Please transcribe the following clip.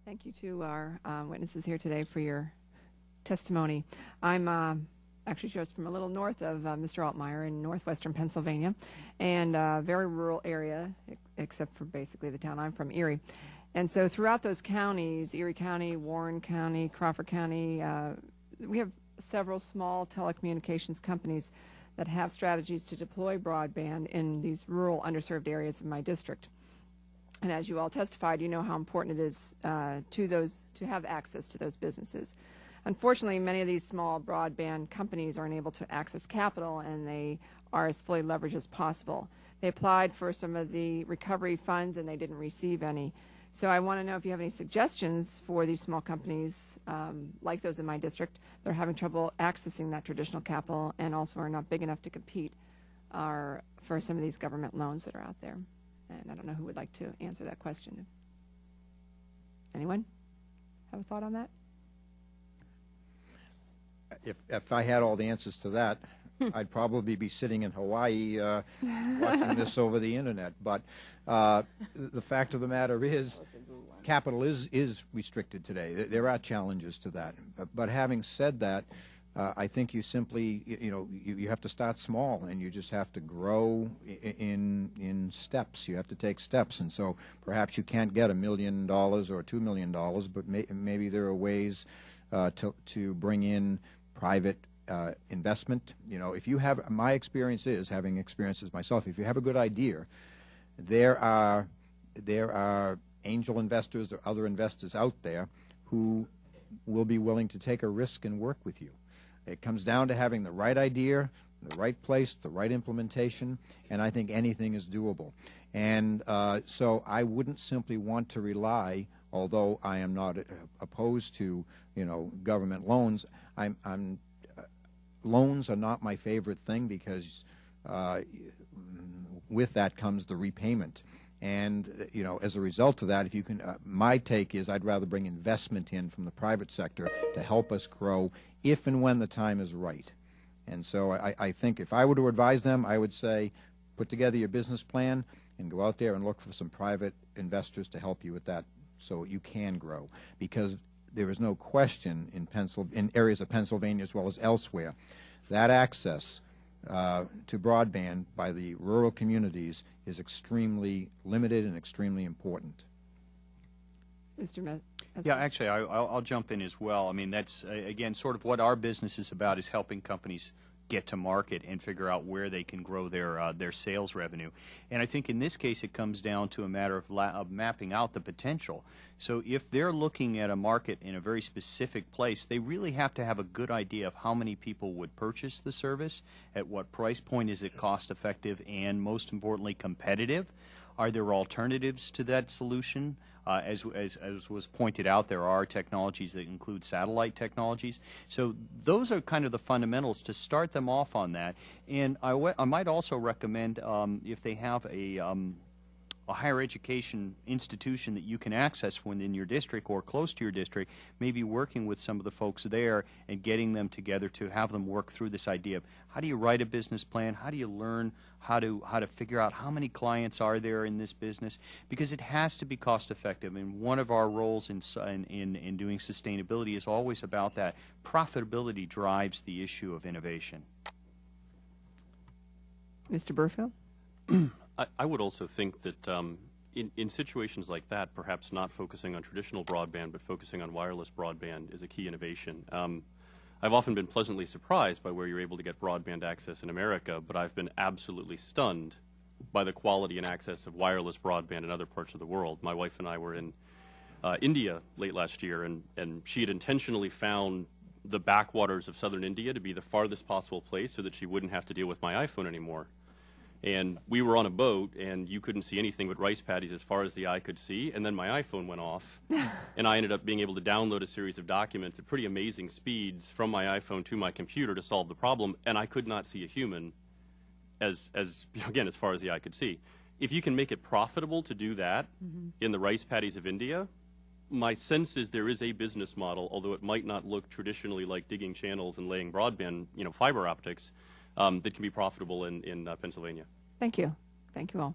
Thank you to our witnesses here today for your testimony. I'm actually just from a little north of Mr. Altmeyer in northwestern Pennsylvania, and a very rural area, except for basically the town I'm from, Erie. And so throughout those counties, Erie County, Warren County, Crawford County, we have several small telecommunications companies that have strategies to deploy broadband in these rural, underserved areas of my district. And as you all testified, you know how important it is to have access to those businesses. Unfortunately, many of these small broadband companies aren't able to access capital, and they are as fully leveraged as possible. They applied for some of the recovery funds, and they didn't receive any. So I want to know if you have any suggestions for these small companies, like those in my district. They're having trouble accessing that traditional capital and also are not big enough to compete for some of these government loans that are out there. And I don't know who would like to answer that question. Anyone have a thought on that? If I had all the answers to that, I'd probably be sitting in Hawaii watching this over the internet. But the fact of the matter is, capital is restricted today. There are challenges to that. But having said that, I think you simply, you have to start small, and you just have to grow in steps. You have to take steps, and so perhaps you can't get $1 million or $2 million, but maybe there are ways to bring in private investment. If you have, my experience is, having experiences myself, if you have a good idea, there are angel investors or other investors out there who will be willing to take a risk and work with you. It comes down to having the right idea, the right place, the right implementation, and I think anything is doable. And so I wouldn't simply want to rely, although I am not opposed to, government loans. Loans are not my favorite thing because with that comes the repayment. And, as a result of that, if you can, my take is I'd rather bring investment in from the private sector to help us grow if and when the time is right. And so I think if I were to advise them, I would say put together your business plan and go out there and look for some private investors to help you with that so you can grow. Because there is no question in areas of Pennsylvania as well as elsewhere, that access to broadband by the rural communities is extremely limited and extremely important. Mr. Yeah, actually, I'll jump in as well. I mean, that's, again, sort of what our business is about, is helping companies get to market and figure out where they can grow their sales revenue. And I think in this case it comes down to a matter of mapping out the potential. So if they're looking at a market in a very specific place, they really have to have a good idea of how many people would purchase the service, at what price point is it cost effective, and most importantly competitive. Are there alternatives to that solution? As was pointed out, there are technologies that include satellite technologies. So those are kind of the fundamentals to start them off on that. And I might also recommend, if they have a higher education institution that you can access within your district or close to your district, maybe working with some of the folks there and getting them together to have them work through this idea of how do you write a business plan, how do you learn how to figure out how many clients are there in this business, because it has to be cost effective. And one of our roles in doing sustainability is always about that. Profitability drives the issue of innovation. Mr. Burfield? I would also think that in situations like that, perhaps not focusing on traditional broadband, but focusing on wireless broadband is a key innovation. I've often been pleasantly surprised by where you're able to get broadband access in America, but I've been absolutely stunned by the quality and access of wireless broadband in other parts of the world. My wife and I were in India late last year, and she had intentionally found the backwaters of southern India to be the farthest possible place so that she wouldn't have to deal with my iPhone anymore. And we were on a boat, and you couldn't see anything but rice paddies as far as the eye could see, and then my iPhone went off, and I ended up being able to download a series of documents at pretty amazing speeds from my iPhone to my computer to solve the problem, and I could not see a human again, as far as the eye could see. If you can make it profitable to do that in the rice paddies of India, my sense is there is a business model, although it might not look traditionally like digging channels and laying broadband, fiber optics, that can be profitable in Pennsylvania. Thank you. Thank you all.